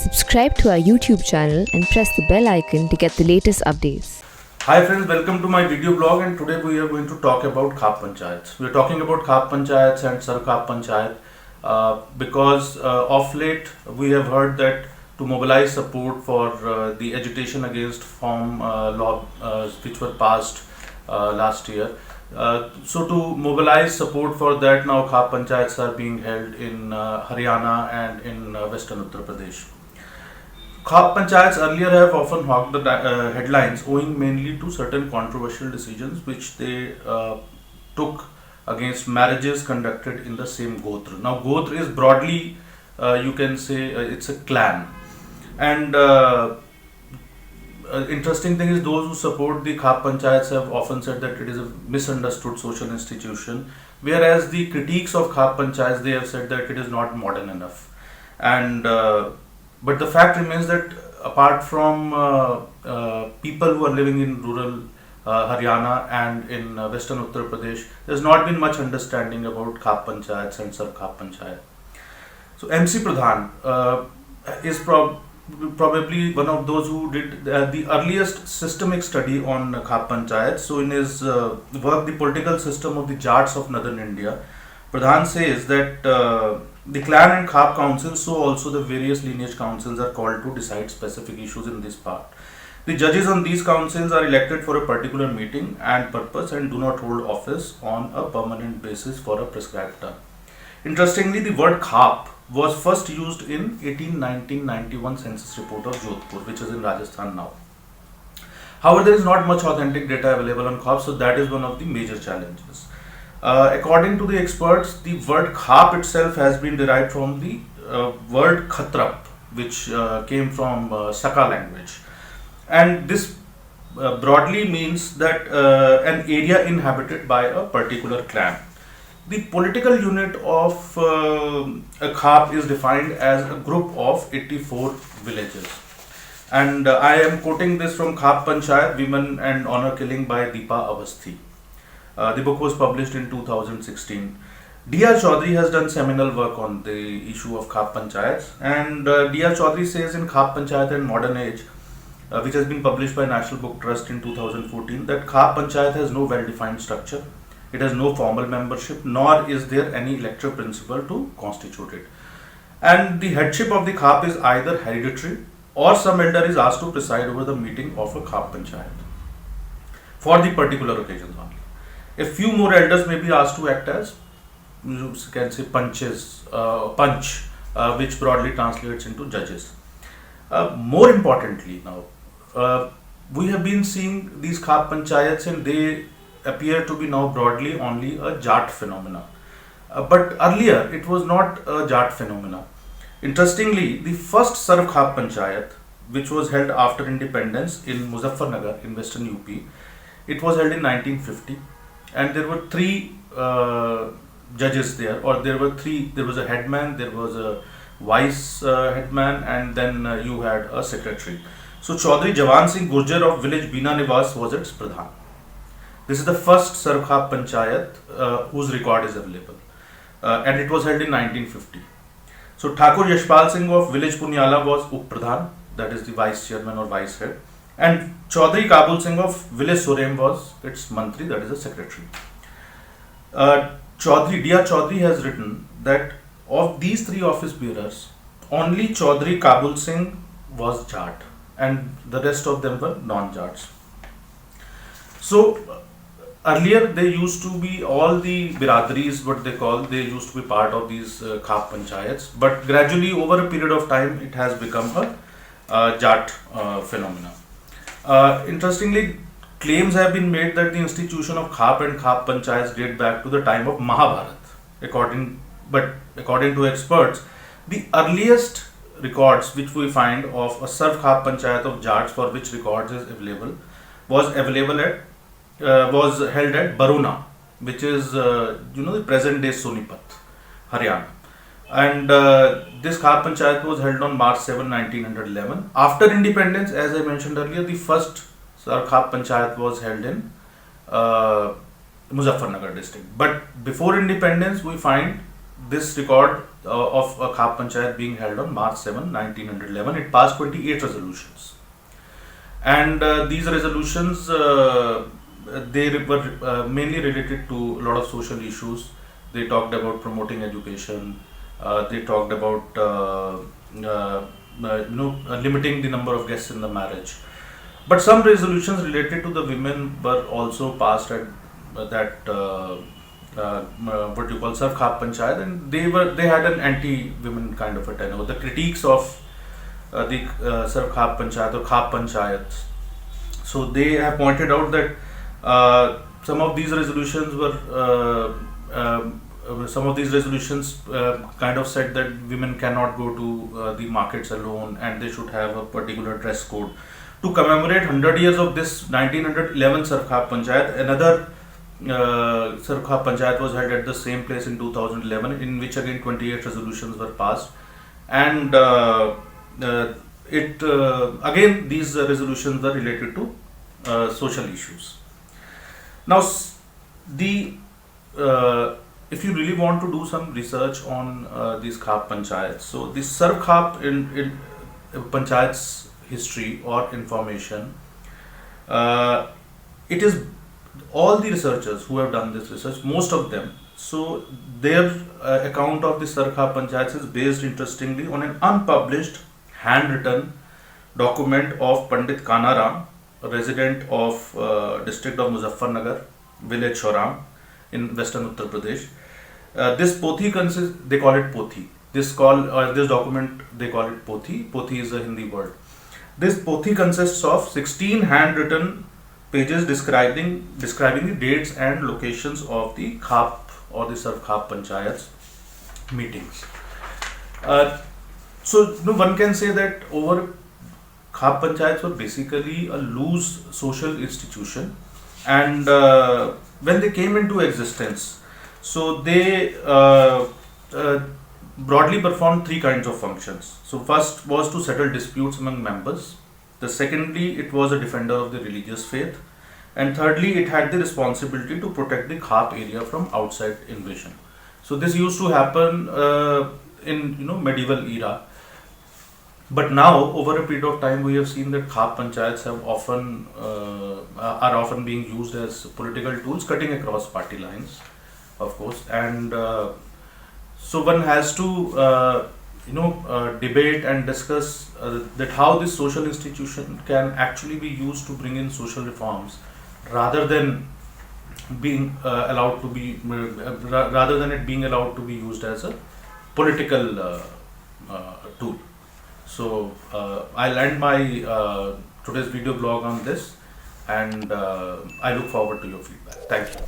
Subscribe to our YouTube channel and press the bell icon to get the latest updates. Hi friends, welcome to my video blog, and today we are going to talk about Khap Panchayats. We are talking about Khap Panchayats and Sar Khap Panchayat because of late we have heard that to mobilize support for the agitation against farm law which were passed last year. So to mobilize support for that, now Khap Panchayats are being held in Haryana and in Western Uttar Pradesh. Khap Panchayats earlier have often hogged the headlines owing mainly to certain controversial decisions which they took against marriages conducted in the same Gotra. Now Gotra is broadly, you can say it's a clan, and interesting thing is those who support the Khap Panchayats have often said that it is a misunderstood social institution, whereas the critiques of Khap Panchayats, they have said that it is not modern enough. And but the fact remains that apart from people who are living in rural Haryana and in Western Uttar Pradesh, there has not been much understanding about Khap Panchayats and Sar Khap Panchayat. So MC Pradhan is probably one of those who did the earliest systemic study on Khap Panchayat. So in his work, The Political System of the Jats of Northern India, Pradhan says that the clan and Khap councils, so also the various lineage councils, are called to decide specific issues in this part. The judges on these councils are elected for a particular meeting and purpose and do not hold office on a permanent basis for a prescribed term. Interestingly, the word Khap was first used in 1991 census report of Jodhpur, which is in Rajasthan now. However, there is not much authentic data available on Khap, so that is one of the major challenges. According to the experts, the word Khap itself has been derived from the word Khatrap, which came from Saka language, and this broadly means that an area inhabited by a particular clan. The political unit of a Khap is defined as a group of 84 villages. And I am quoting this from Khap Panchayat, Women and Honor Killing by Deepa Avasthi. The book was published in 2016. D.R. Chaudhary has done seminal work on the issue of Khap Panchayats, and D.R. Chaudhary says in Khap Panchayat and Modern Age, which has been published by National Book Trust in 2014, that Khap Panchayat has no well-defined structure. It has no formal membership, nor is there any electoral principle to constitute it. And the headship of the Khap is either hereditary or some elder is asked to preside over the meeting of a Khap Panchayat for the particular occasions only. A few more elders may be asked to act as, you can say, punch, which broadly translates into judges. More importantly now, we have been seeing these Khap Panchayats and they appear to be now broadly only a Jat phenomena. But earlier it was not a Jat phenomena. Interestingly, the first Sar Khap Panchayat, which was held after independence in Muzaffarnagar in western UP, it was held in 1950, and there were three judges there, or there was a headman, there was a vice headman, and then you had a secretary. So Chaudhary Jawan Singh Gurjar of village Bina Niwas was its Pradhan. This is the first Sar Khap Panchayat whose record is available, and it was held in 1950. So Thakur Yashpal Singh of village Punyala was Up Pradhan, that is the vice chairman or vice head, and Chaudhary Kabul Singh of village Surem was its Mantri, that is the secretary. D.R. Chaudhary has written that of these three office bearers, only Chaudhary Kabul Singh was Jat, and the rest of them were non-Jats. So earlier they used to be all the biradaris, what they used to be part of these Khap Panchayats, but gradually over a period of time it has become a Jat phenomena. Interestingly, claims have been made that the institution of Khap and Khap Panchayats date back to the time of Mahabharata. According to experts, the earliest records which we find of a Sar Khap Panchayat of Jats for which records is available was held at Baruna, which is the present day Sonipat, Haryana. And this Khap Panchayat was held on March 7, 1911. After independence, as I mentioned earlier, the first Sar Khap Panchayat was held in Muzaffarnagar district. But before independence, we find this record of a Khap Panchayat being held on March 7, 1911. It passed 28 resolutions. And these resolutions, they were mainly related to a lot of social issues. They talked about promoting education. They talked about limiting the number of guests in the marriage. But some resolutions related to the women were also passed at that what you call Sarv Khap Panchayat, and they had an anti-women kind of a tenor. The critiques of the Sarv Khap Panchayat or Khap Panchayats. So they have pointed out that some of these resolutions kind of said that women cannot go to the markets alone, and they should have a particular dress code. To commemorate 100 years of this 1911 Sarv Khap Panchayat, another Sarv Khap Panchayat was held at the same place in 2011, in which again 28 resolutions were passed, and again these resolutions were related to social issues. Now, if you really want to do some research on these Khap Panchayats, so this Sarv Khap in Panchayats history or information, it is all the researchers who have done this research, most of them, so their account of the Sarv Khap Panchayats is based interestingly on an unpublished handwritten document of Pandit Kanaram, a resident of district of Muzaffarnagar, village Shoram in western Uttar Pradesh. This pothi consists, they call it pothi. This document they call it pothi. Pothi is a Hindi word. This pothi consists of 16 handwritten pages describing the dates and locations of the Khap or the Sarv Khap Panchayats meetings. So one can say that over Khap Panchayats were basically a loose social institution, and when they came into existence, so they broadly performed three kinds of functions. So first was to settle disputes among members. The secondly, it was a defender of the religious faith, and thirdly, it had the responsibility to protect the Khap area from outside invasion. So this used to happen in medieval era. But now, over a period of time, we have seen that Khap Panchayats are often being used as political tools, cutting across party lines, of course. And so one has to, debate and discuss that how this social institution can actually be used to bring in social reforms, rather than being allowed to be, rather than it being allowed to be used as a political tool. So I'll end my today's video blog on this, and I look forward to your feedback. Thank you.